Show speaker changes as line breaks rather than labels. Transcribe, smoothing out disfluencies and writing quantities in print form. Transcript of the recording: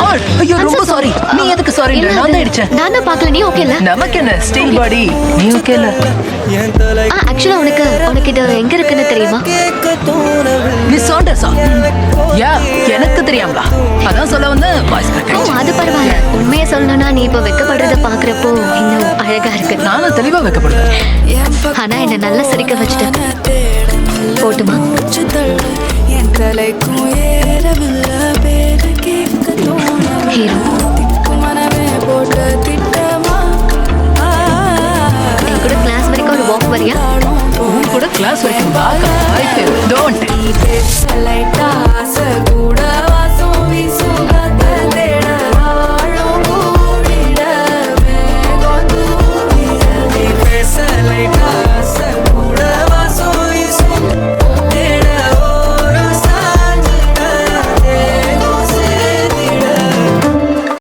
God, ஐயோ ரொம்ப sorry. நீ எதுக்கு சாரி? நான் தான் அடிச்சேன்.
நான் தான் பார்க்கல. நீ ஓகே இல்ல?
நமக்கு என்ன ஸ்டீல் பாடி, நீ ஓகே இல்ல?
ஆக்சுவலா உனக்கு இது எங்க இருக்குன்னு தெரியுமா?
மிஸ் சாண்டர்ஸா? யா, எனக்கு தெரியாமலா? அதான் சொல்ல வந்து வாய்ஸ் கட் ஆயிடுச்சு.
அது பரவாயில்ல. உண்மையை சொல்லணும்னா நீ இப்ப வெக்கப்படுறத பாக்குறப்போ இன்னும் அழகா இருக்கு.
நானும் தெளிவா வைக்கப்படுவேன்.
ஆனா என்ன நல்லா சிரிக்க வச்சுட்ட. போட்டுமா?
தலைக்கும் ஏறவில்லை